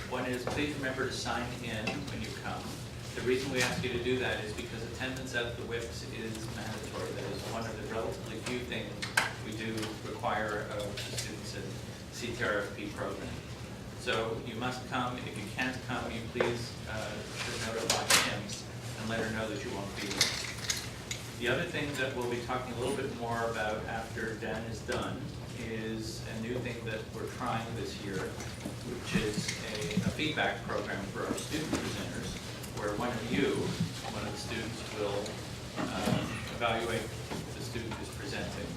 One is, please remember to sign in when you come. The reason we ask you to do that is because attendance at the WIPs is mandatory. That is one of the relatively few things we do require of the students in CTRFP program. So you must come. If you can't come, you please should notify him and let her know that you won't be here. The other thing that we'll be talking a little bit more about after Dan is done is a new thing that we're trying this year, which is a feedback program for our student presenters, where one of the students, will evaluate the student who's presenting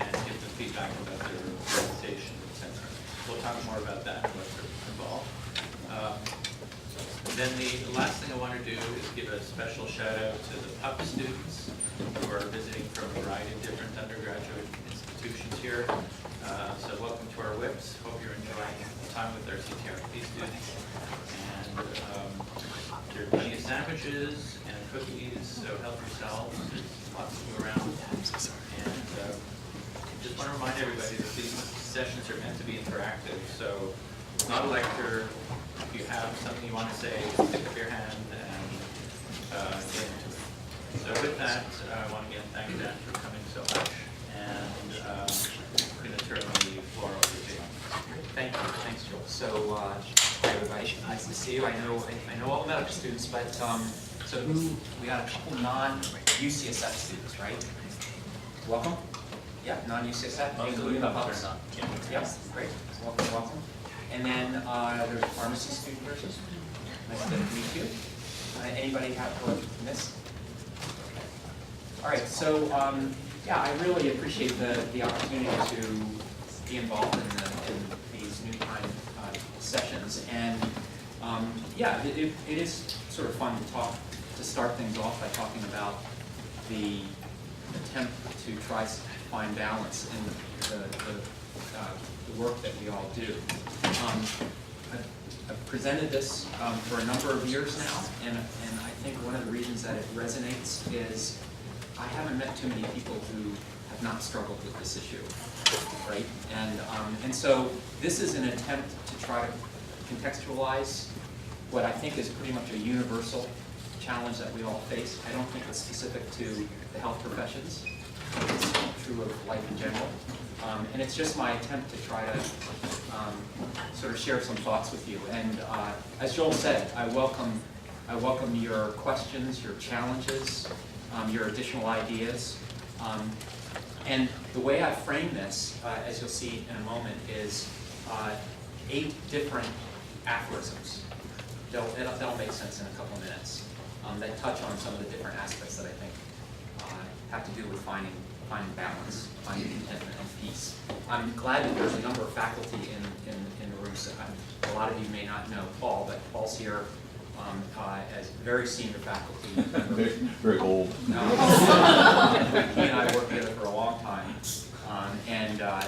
and give them feedback about their presentation, etc. We'll talk more about that and what's involved. Then the last thing I want to do is give a special shout out to the PUP students who are visiting from a variety of different undergraduate institutions here. So welcome to our WIPs. Hope you're enjoying time with our CTRFP students. And there are plenty of sandwiches and cookies, so help yourselves. There's lots of you around. And just want to remind everybody that these sessions are meant to be interactive. So it's not a lecture. If you have something you want to say, stick up your hand and get into it. So with that, I want to again thank Dan for coming so much, and I'm going to turn the floor over to you. Thank you. Thanks, Joel. So, hi everybody. Nice to see you. I know all the medical students, but so we got a couple non-UCSF students, right? Welcome. Yeah, non-UCSF, including the PUPs. Yeah, great. Welcome. And then there's a pharmacy student here. Nice to meet you. Anybody have what missed? All right. So yeah, I really appreciate the opportunity to be involved in these new kind sessions, and yeah, it is sort of fun to start things off by talking about the attempt to try to find balance in the work that we all do. I've presented this for a number of years now, and I think one of the reasons that it resonates is I haven't met too many people who have not struggled with this issue, right? And so this is an attempt to try to contextualize what I think is pretty much a universal challenge that we all face. I don't think it's specific to the health professions. It's true of life in general. And it's just my attempt to try to sort of share some thoughts with you. And as Joel said, I welcome your questions, your challenges, your additional ideas. And the way I frame this, as you'll see in a moment, is 8 different aphorisms. That'll make sense in a couple of minutes. That touch on some of the different aspects that I think have to do with finding balance, finding contentment and peace. I'm glad that there's a number of faculty in the room. So a lot of you may not know Paul, but Paul's here as very senior faculty member. Very old. He and I worked together for a long time, and I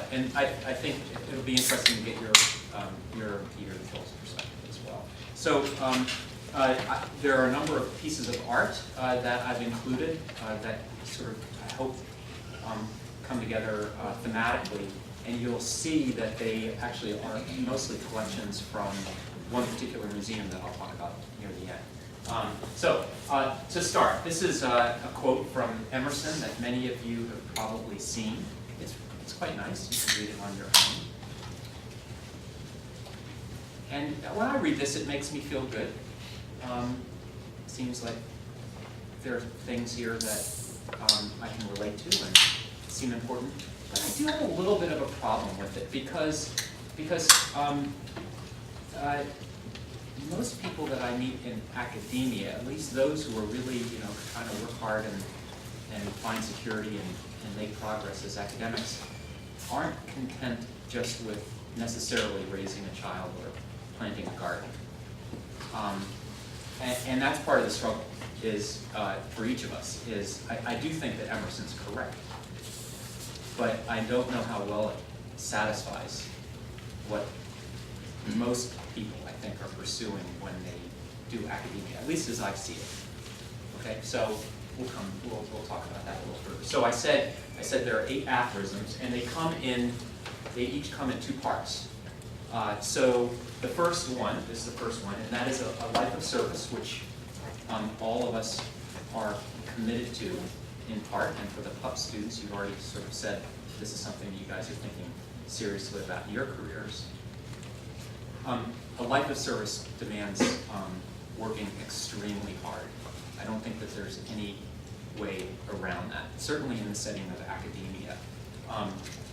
think it'll be interesting to get your Joel's perspective as well. So there are a number of pieces of art that I've included that sort of, I hope, come together thematically, and you'll see that they actually are mostly collections from one particular museum that I'll talk about near the end. So to start, this is a quote from Emerson that many of you have probably seen. It's quite nice. You can read it on your own. And when I read this, it makes me feel good. Seems like there are things here that I can relate to and seem important. But I do have a little bit of a problem with it because most people that I meet in academia, at least those who are really, trying to work hard and find security and make progress as academics, aren't content just with necessarily raising a child or planting a garden. And that's part of the struggle is for each of us is I do think that Emerson's correct, but I don't know how well it satisfies what most people, I think, are pursuing when they do academia, at least as I see it. Okay, so we'll talk about that a little further. So I said there are 8 aphorisms, and they each come in 2 parts. So the first one, this is the first one, and that is a life of service, which all of us are committed to in part. And for the PUP students, you've already sort of said this is something you guys are thinking seriously about in your careers. A life of service demands working extremely hard. I don't think that there's any way around that, certainly in the setting of academia.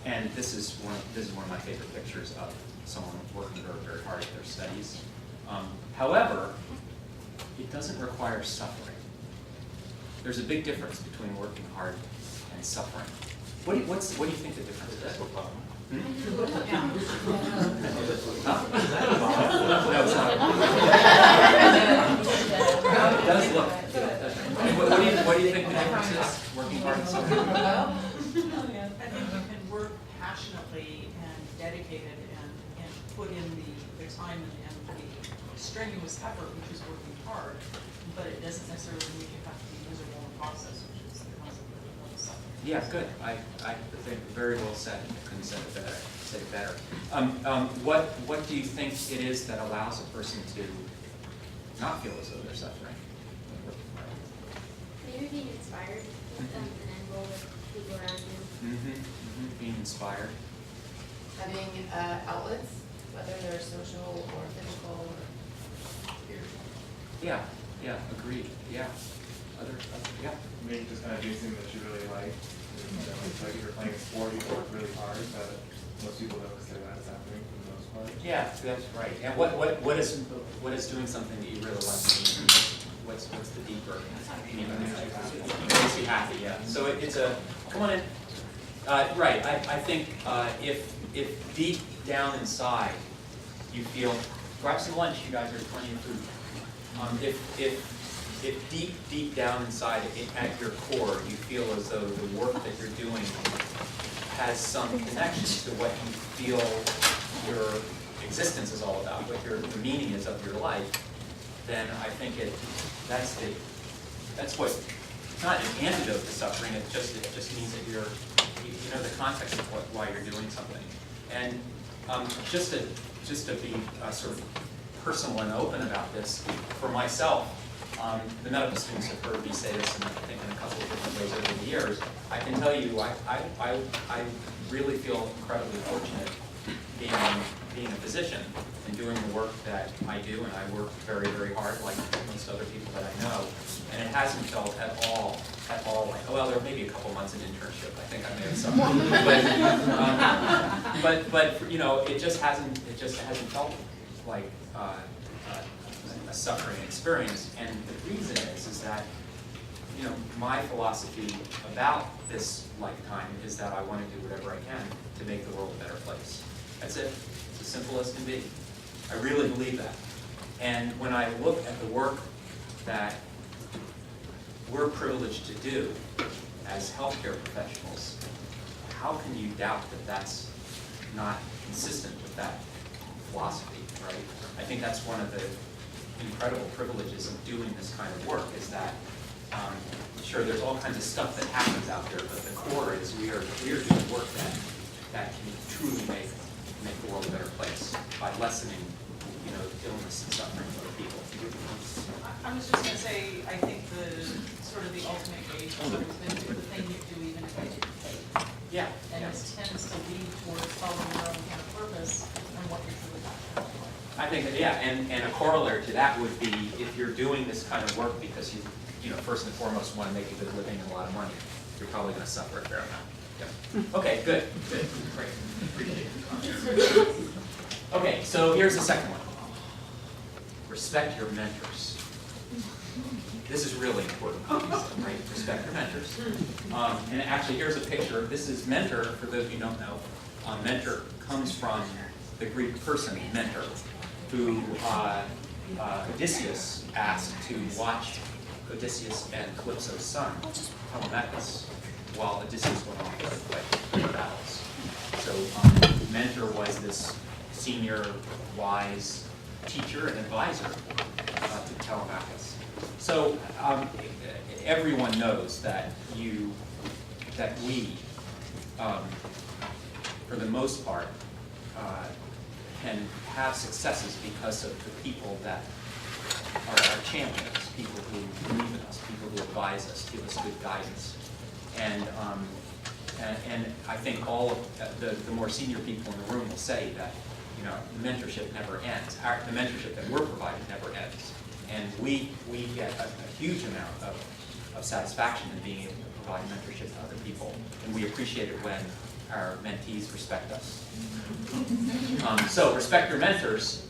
And this is one of my favorite pictures of someone working very, very hard at their studies. However, it doesn't require suffering. There's a big difference between working hard and suffering. What do you think the difference is? Hmm? Huh? No, it's not. It does look. What do you think the difference is? Working hard and suffering? I think you can work passionately and dedicated and put in the time and the strenuous effort, which is working hard, but it doesn't necessarily mean you have to be miserable in the process, which is the concept of suffering. Yeah, good. I think very well said. I couldn't say it better. What do you think it is that allows a person to not feel as though they're suffering? Maybe being inspired and enroll with people around you. Being inspired. Having outlets, whether they're social or physical or spiritual. Yeah, agreed. Yeah. Yeah. Maybe just kind of doing something that you really like. Like if you're playing a sport, you work really hard, but most people don't consider that as happening for the most part. Yeah, that's right. And what is doing something that you really like mean? What's the deeper meaning? It makes you happy, yeah. So it's a, come on in. Right, I think if deep down inside you feel, grab some lunch, you guys, there's plenty of food. If deep down inside, at your core, you feel as though the work that you're doing has some connection to what you feel your existence is all about, what the meaning is of your life, then I think that's what, it's not an antidote to suffering, it just means that you know the context of why you're doing something. And just to be sort of personal and open about this, for myself, the medical students have heard me say this in, I think, in a couple of different ways over the years. I can tell you, I really feel incredibly fortunate being a physician and doing the work that I do, and I work very, very hard, like most other people that I know. And it hasn't felt at all like, well, there may be a couple months in internship. I think I may have suffered, but you know, it just hasn't felt like a suffering experience. And the reason is that, you know, my philosophy about this lifetime is that I want to do whatever I can to make the world a better place. That's it. It's as simple as can be. I really believe that. And when I look at the work that we're privileged to do as healthcare professionals, how can you doubt that that's not consistent with that philosophy, right? I think that's one of the incredible privileges of doing this kind of work, is that, sure, there's all kinds of stuff that happens out there, but the core is we are doing work that can truly make the world a better place by lessening, you know, illness and suffering of other people. I was just going to say, I think the sort of the ultimate gauge has always been do the thing you do even if it's paid. Yeah. And this tends to lead towards following your own kind of purpose and what you're truly passionate about. I think that, yeah, and a corollary to that would be if you're doing this kind of work because you know, first and foremost want to make a good living and a lot of money, you're probably going to suffer a fair amount. Yep. Okay, good, great, appreciate it. Okay, so here's the second one. Respect your mentors. This is really important, right? Respect your mentors. And actually, here's a picture. This is mentor, for those of you who don't know. Mentor comes from the Greek person, mentor, who Odysseus asked to watch Odysseus and Calypso's son, Telemachus, while Odysseus went off to fight battles. So mentor was this senior, wise teacher and advisor to Telemachus. So everyone knows that we, for the most part, can have successes because of the people that are our champions, people who believe in us, people who advise us, give us good guidance. And I think all of the more senior people in the room will say that, you know, mentorship never ends. The mentorship that we're providing never ends. And we get a huge amount of satisfaction in being able to provide mentorship to other people. And we appreciate it when our mentees respect us. So respect your mentors,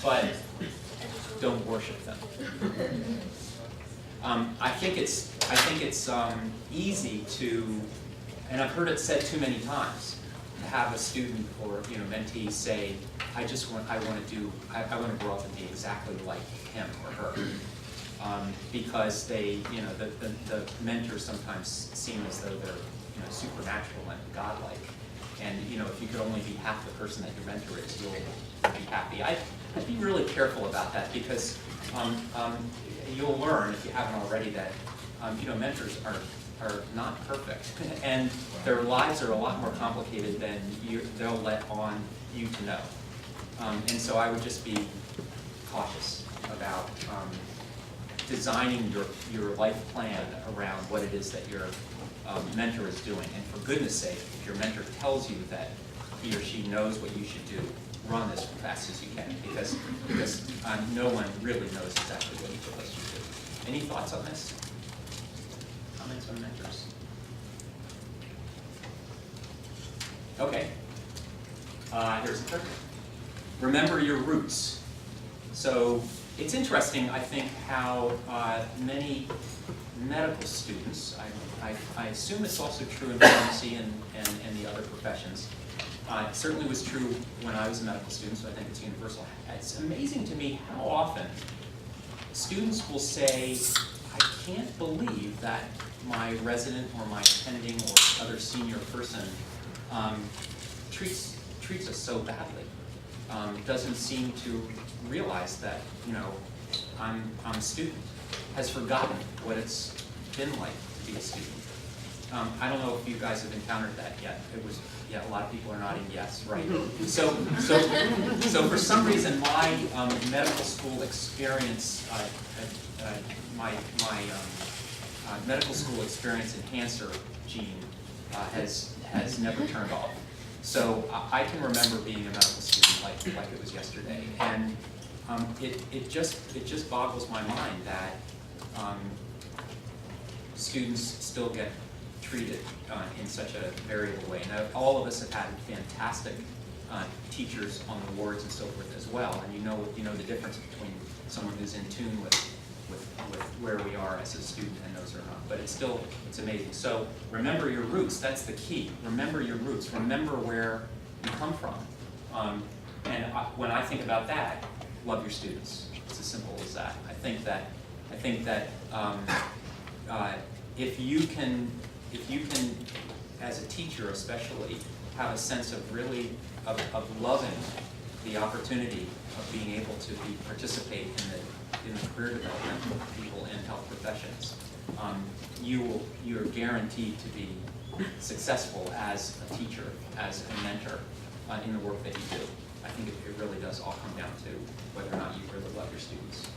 but don't worship them. I think it's easy to, and I've heard it said too many times, to have a student or mentee say, I want to grow up and be exactly like him or her, because they, the mentors sometimes seem as though they're supernatural and godlike, and if you could only be half the person that your mentor is, you'll be happy. I'd be really careful about that, because you'll learn, if you haven't already, that mentors are not perfect, and their lives are a lot more complicated than they'll let on you to know. And so I would just be cautious about designing your life plan around what it is that your mentor is doing. And for goodness sake, if your mentor tells you that he or she knows what you should do, run as fast as you can, because no one really knows exactly what each of us should do. Any thoughts on this? Comments on mentors? Okay. Here's the third one. Remember your roots. So it's interesting, I think, how many medical students, I assume it's also true in pharmacy and the other professions. It certainly was true when I was a medical student, so I think it's universal. It's amazing to me how often students will say, I can't believe that my resident or my attending or other senior person treats us so badly. Doesn't seem to realize that, I'm a student, has forgotten what it's been like to be a student. I don't know if you guys have encountered that yet. A lot of people are nodding yes, right. So for some reason, my medical school experience, my medical school experience enhancer gene has never turned off. So I can remember being a medical student like it was yesterday, and it just boggles my mind that students still get treated in such a variable way. Now, all of us have had fantastic teachers on the wards and so forth as well, and you know the difference between someone who's in tune with where we are as a student and those who are not. But it's amazing. So remember your roots. That's the key. Remember your roots. Remember where you come from. When I think about that, love your students. It's as simple as that. I think that if you can, as a teacher especially, have a sense of really of loving the opportunity of being able to participate in the career development of people in health professions, you're guaranteed to be successful as a teacher, as a mentor in the work that you do. I think it really does all come down to whether or not you really love your students.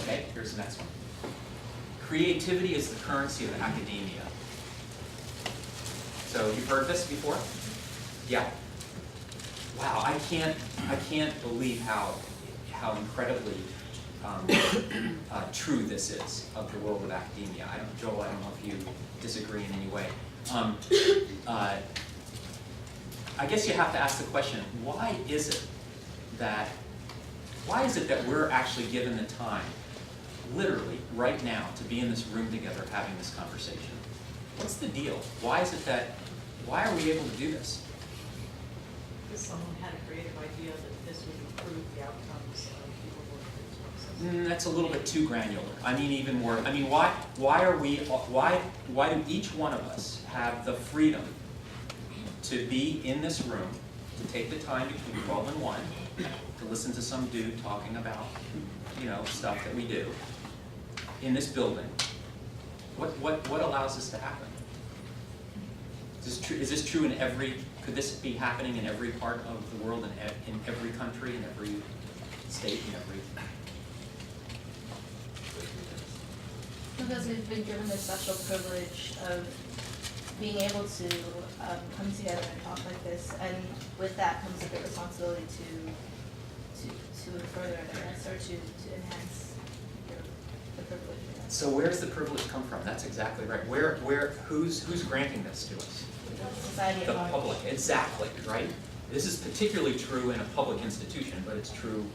Okay, here's the next one. Creativity is the currency of academia. So you've heard this before? Yeah. Wow, I can't believe how incredibly true this is of the world of academia. Joel, I don't know if you disagree in any way. I guess you have to ask the question, why is it that we're actually given the time, literally right now, to be in this room together having this conversation? What's the deal? Why are we able to do this? Because someone had a creative idea that this would improve the outcomes of people working in this process. That's a little bit too granular. I mean, even more. I mean, why do each one of us have the freedom to be in this room, to take the time between 12 and 1, to listen to some dude talking about, stuff that we do in this building? What allows this to happen? Is this true in every could this be happening in every part of the world, in every country, in every state, in every? Because we've been given the special privilege of being able to come together and talk like this, and with that comes a big responsibility to further advance or to enhance the privilege. So where's the privilege come from? That's exactly right. Who's granting this to us? Society at The large. public, exactly, right? This is particularly true in a public institution, but it's true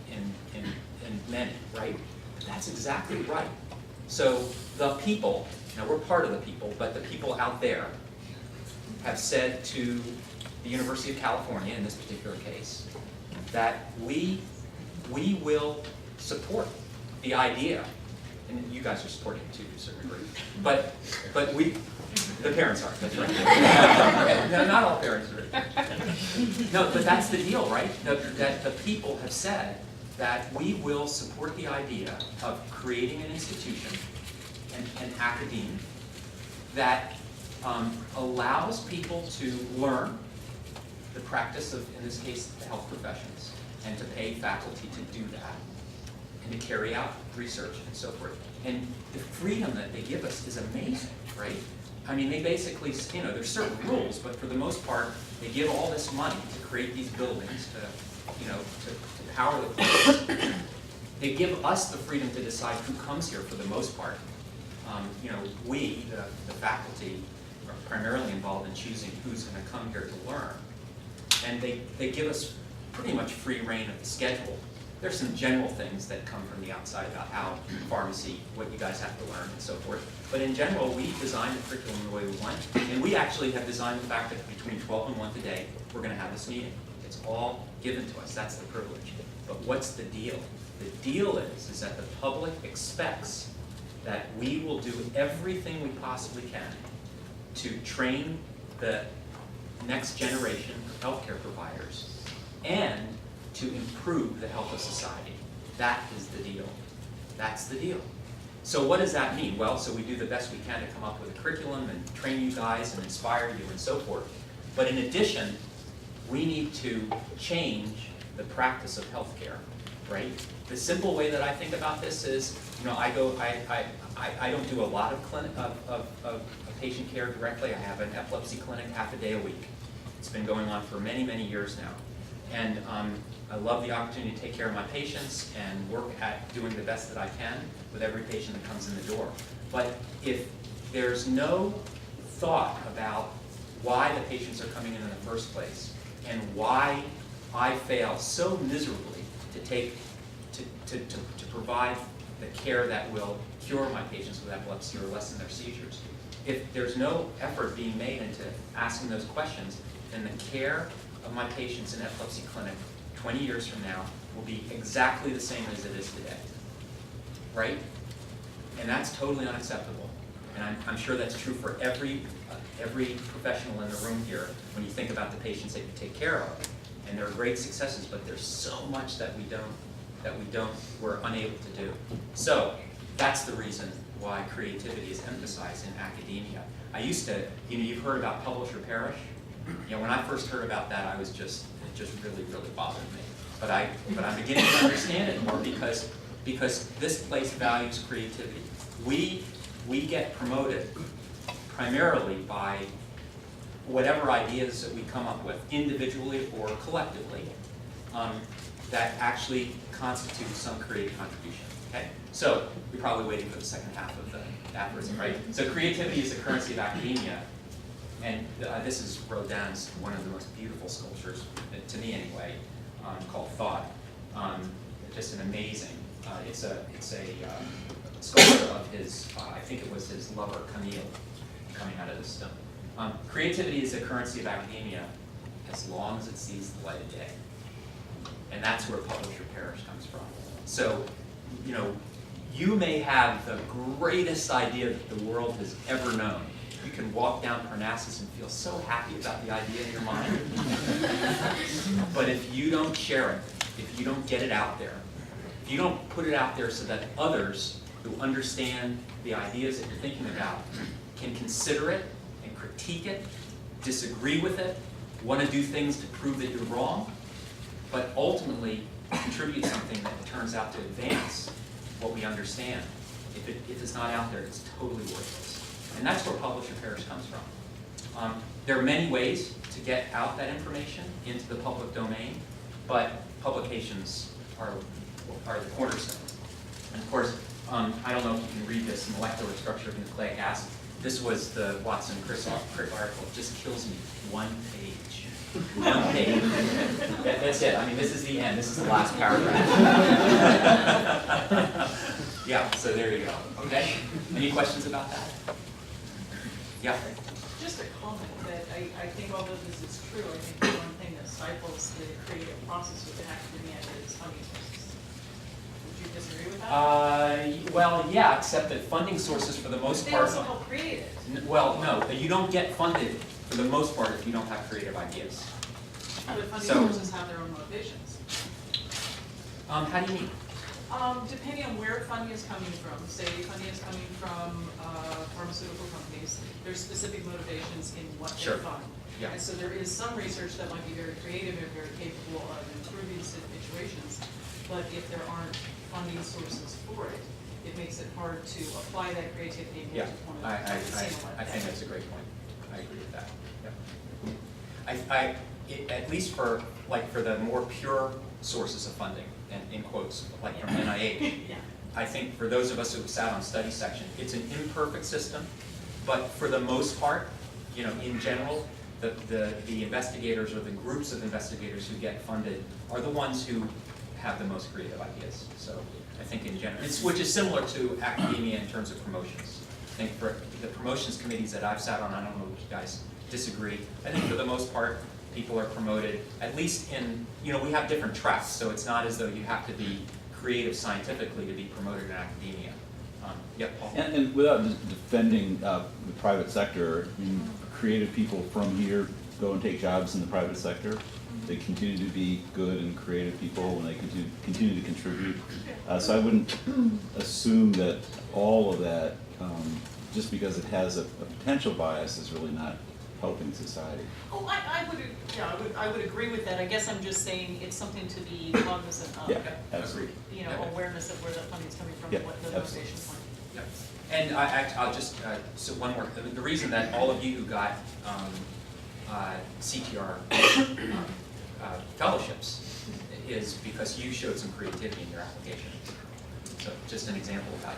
in many, right? But that's exactly right. So the people, now we're part of the people, but the people out there have said to the University of California, in this particular case, that we will support the idea, and you guys are supporting it too to a certain degree, but we, the parents are, that's right. No, not all parents are. No, but that's the deal, right? That the people have said that we will support the idea of creating an institution, an academe, that allows people to learn the practice of, in this case, the health professions, and to pay faculty to do that, and to carry out research and so forth. And the freedom that they give us is amazing, right? I mean, they basically, you know, there's certain rules, but for the most part, they give all this money to create these buildings, to, you know, to power the place. They give us the freedom to decide who comes here for the most part. You know, we, the faculty, are primarily involved in choosing who's going to come here to learn. And they give us pretty much free reign of the schedule. There's some general things that come from the outside about how pharmacy, what you guys have to learn and so forth. But in general, we design the curriculum the way we want. And we actually have designed the fact that between 12 and 1 today, we're going to have this meeting. It's all given to us. That's the privilege. But what's the deal? The deal is that the public expects that we will do everything we possibly can to train the next generation of healthcare providers and to improve the health of society. That is the deal. That's the deal. So what does that mean? Well, so we do the best we can to come up with a curriculum and train you guys and inspire you and so forth. But in addition, we need to change the practice of healthcare, right? The simple way that I think about this is, you know, I don't do a lot of patient care directly. I have an epilepsy clinic half a day a week. It's been going on for many, many years now. And I love the opportunity to take care of my patients and work at doing the best that I can with every patient that comes in the door. But if there's no thought about why the patients are coming in the first place and why I fail so miserably to provide the care that will cure my patients with epilepsy or lessen their seizures, if there's no effort being made into asking those questions, then the care of my patients in epilepsy clinic 20 years from now will be exactly the same as it is today, right? And that's totally unacceptable. And I'm sure that's true for every professional in the room here when you think about the patients that you take care of. And there are great successes, but there's so much that we're unable to do. So that's the reason why creativity is emphasized in academia. I used to, you know, you've heard about publish or perish. You know, when I first heard about that, it just really, really bothered me. But I'm beginning to understand it more because this place values creativity. We get promoted primarily by whatever ideas that we come up with, individually or collectively, that actually constitute some creative contribution. Okay? So you're probably waiting for the second half of the aphorism, right? So creativity is the currency of academia. And this is Rodin's one of the most beautiful sculptures, to me anyway, called Thought. Just an amazing. It's a sculpture of his. I think it was his lover Camille, coming out of this stone. Creativity is the currency of academia, as long as it sees the light of day. And that's where publish or perish comes from. So, you know, you may have the greatest idea that the world has ever known. You can walk down Parnassus and feel so happy about the idea in your mind. But if you don't share it, if you don't get it out there, if you don't put it out there so that others who understand the ideas that you're thinking about can consider it and critique it, disagree with it, want to do things to prove that you're wrong, but ultimately contribute something that turns out to advance what we understand. If it's not out there, it's totally worthless. And that's where publish repairs comes from. There are many ways to get out that information into the public domain, but publications are the cornerstone. And of course, I don't know if you can read this, molecular structure of nucleic acid. This was the Watson-Crick article. It just kills me. 1 page. 1 page. That's it. I mean, this is the end. This is the last paragraph. Yeah, so there you go. Okay? Any questions about that? Yeah? Just a comment that I think although this is true, I think the one thing that stifles the creative process with academia is funding sources. Would you disagree with that? Well, yeah, except that funding sources for the most They part. also help create it. Well, no, you don't get funded for the most part if you don't have creative ideas. But funding So- sources have their own motivations. How do you mean? Depending on where funding is coming from, say funding is coming from pharmaceutical companies, there's specific motivations in what they Sure. fund. Yeah. And so there is some research that might be very creative and very capable of improving situations, but if there aren't funding sources for it, it makes it hard to apply that creativity and Yeah, get to one of I think that's a great point. I agree with that. Yep. At least for the more pure sources of funding, and in quotes, like from NIH, Yeah. I think for those of us who have sat on study section, it's an imperfect system, but for the most part, in general, the investigators or the groups of investigators who get funded are the ones who have the most creative ideas. So I think in general, which is similar to academia in terms of promotions. I think for the promotions committees that I've sat on, I don't know if you guys disagree, I think for the most part, people are promoted, at least in, we have different tracks, so it's not as though you have to be creative scientifically to be promoted in academia. Yeah, Paul? And without defending the private sector, I mean, creative people from here go and take jobs in the private sector. They continue to be good and creative people, and they continue to contribute. So I wouldn't assume that all of that, just because it has a potential bias, is really not helping society. Oh, I would agree with that. I guess I'm just saying it's something to be cognizant of. Yeah, absolutely. Awareness of where that funding's coming from, Yeah, and what the absolutely. motivations are. Yep. And I'll just, so one more, the reason that all of you who got CTR fellowships is because you showed some creativity in your application. So just an example of that.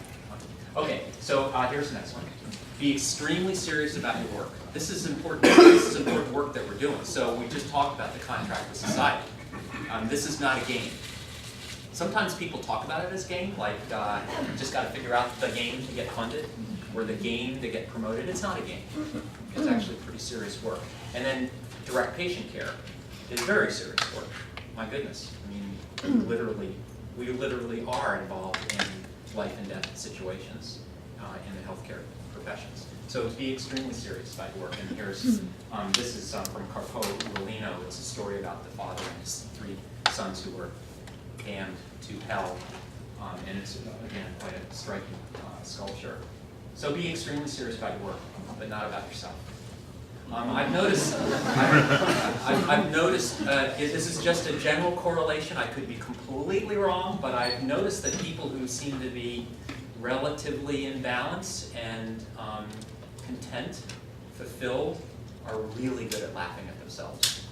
Okay, so here's the next one. Be extremely serious about your work. This is important. This is important work that we're doing. So we just talked about the contract with society. This is not a game. Sometimes people talk about it as game, like you just got to figure out the game to get funded, or the game to get promoted. It's not a game. It's actually pretty serious work. And then direct patient care is very serious work. My goodness. I mean, we literally are involved in life and death situations in the healthcare professions. So be extremely serious about your work. And here's, this is from Carpo Ugolino. It's a story about the father and his 3 sons who were damned to hell. And it's, again, quite a striking sculpture. So be extremely serious about your work, but not about yourself. I've noticed, I've noticed this is just a general correlation. I could be completely wrong, but I've noticed that people who seem to be relatively in balance and content, fulfilled, are really good at laughing at themselves.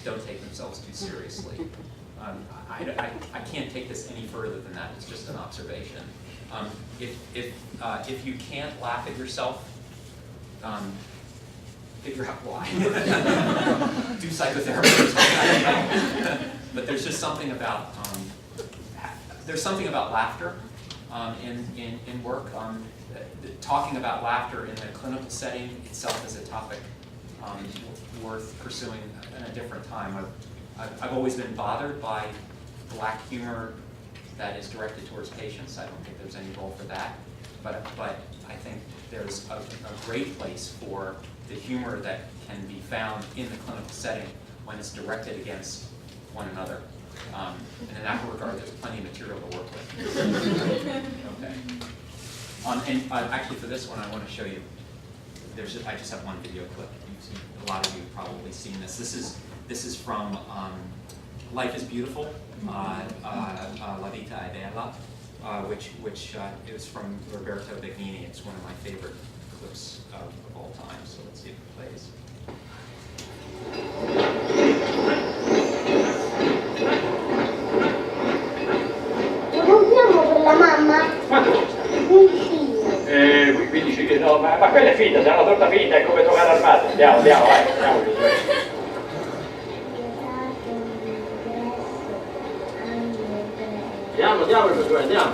Don't take themselves too seriously. I can't take this any further than that. It's just an observation. If you can't laugh at yourself, figure out why. Do psychotherapy or something. I don't know. But there's just something about laughter in work. Talking about laughter in the clinical setting itself is a topic worth pursuing in a different time. I've always been bothered by black humor that is directed towards patients. I don't think there's any role for that. But I think there's a great place for the humor that can be found in the clinical setting when it's directed against one another. And in that regard, there's plenty of material to work with. Okay. And actually, for this one, I want to show you. I just have one video clip. a lot of you have probably seen this. This is from Life is Beautiful, La Vita è Bella, which is from Roberto Benigni. It's one of my favorite clips of all time. So let's see if it plays. Contiamo con la mamma? Un figlio. Quindi dici che no, ma quella è finta, se è una torta finta è come toccare armato. Andiamo, vai, andiamo. Andiamo, Giosuè, andiamo.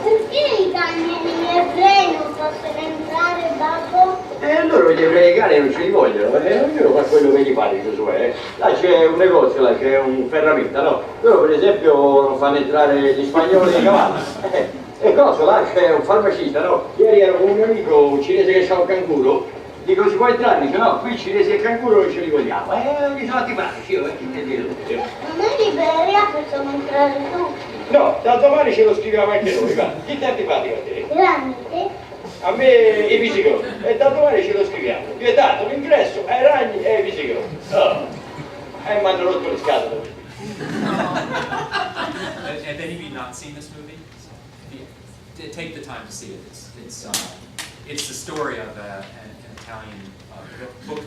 Perché i cani ebrei non possono entrare dopo? E allora gli ebrei cani non ce li vogliono, ognuno fa quello che gli pare, Giosuè. Là c'è un negozio, là c'è un ferramenta, no? Loro per esempio non fanno entrare gli spagnoli e i cavalli. E cosa, là c'è un farmacista, no? Ieri ero con un mio amico, un cinese che ha un canguro, dico si può entrare? Dice no, qui i cinesi e il canguro non ce li vogliamo. Mi sono antipatici, io, che te dico. Ma noi in Liberia facciamo entrare tutti. No, da domani ce lo scriviamo anche noi, va. Chi ti è antipatico a te? Grande? A me i pizziconi. E da domani ce lo scriviamo. Vietato l'ingresso ai ragni e ai pizziconi. Oh. E mi hanno rotto le scatole. Have any of you not seen this movie? Take the time to see it. It's the story of an Italian book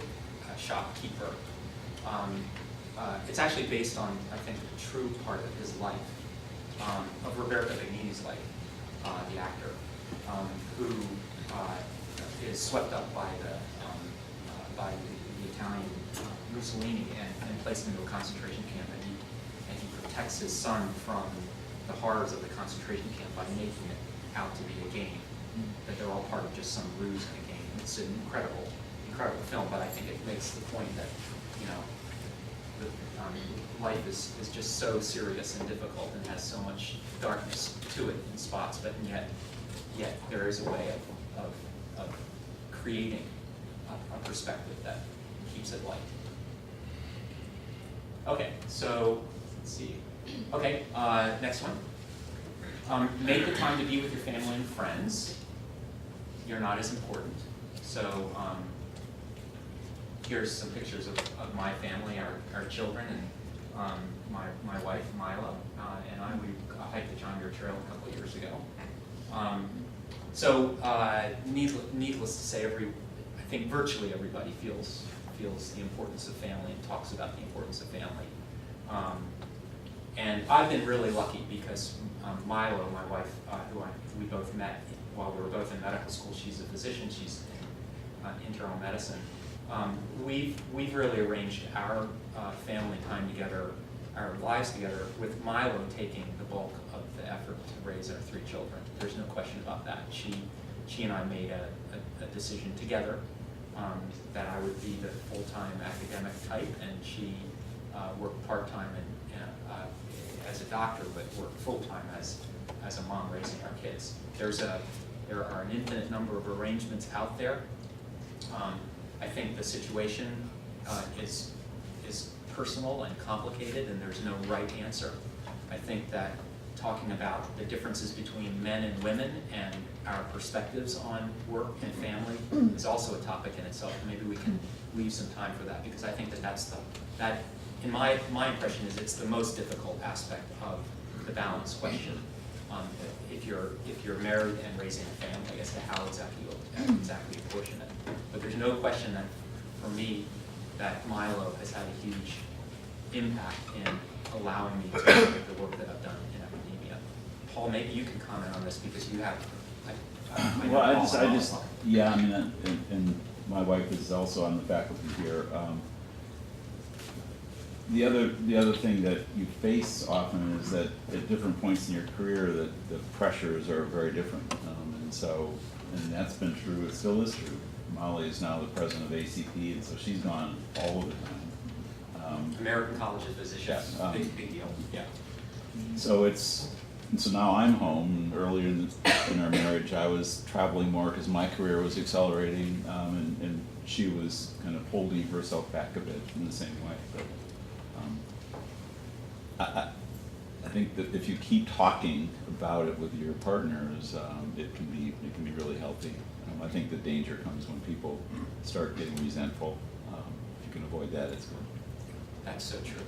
shopkeeper. It's actually based on, I think, a true part of his life, of Roberto Benigni's life, the actor, who is swept up by the Italian Mussolini and placed into a concentration camp, and he protects his son from the horrors of the concentration camp by making it out to be a game, that they're all part of just some ruse in a game. It's an incredible film, but I think it makes the point that, you know, life is just so serious and difficult and has so much darkness to it in spots, but yet there is a way of creating a perspective that keeps it light. Okay, so let's see. Okay, next one. Make the time to be with your family and friends. You're not as important. So here's some pictures of my family, our children, and my wife, Mila, and I. We hiked the John Muir Trail a couple of years ago. Needless to say, I think virtually everybody feels the importance of family and talks about the importance of family. And I've been really lucky because Milo, my wife, we both met while we were both in medical school. She's a physician. She's in internal medicine. We've really arranged our family time together, our lives together, with Milo taking the bulk of the effort to raise our 3 children. There's no question about that. She and I made a decision together that I would be the full-time academic type, and she worked part-time as a doctor, but worked full-time as a mom raising our kids. There are an infinite number of arrangements out there. I think the situation is personal and complicated, and there's no right answer. I think that talking about the differences between men and women and our perspectives on work and family is also a topic in itself. Maybe we can leave some time for that, because I think that in my impression is it's the most difficult aspect of the balance question. If you're married and raising a family, as to how exactly apportion it. But there's no question that for me that Milo has had a huge impact in allowing me to do the work that I've done in academia. Paul, maybe you can comment on this because you have. Yeah, I mean, and my wife is also on the faculty here. The other thing that you face often is that at different points in your career that the pressures are very different, and that's been true. It still is true. Molly is now the president of ACP, and so she's gone all of the time. American College of Physicians, big deal. Yeah. So now I'm home. Earlier in our marriage, I was traveling more because my career was accelerating, and she was kind of holding herself back a bit in the same way. But I think that if you keep talking about it with your partners, it can be really healthy. I think the danger comes when people start getting resentful. If you can avoid that, it's good. That's so true.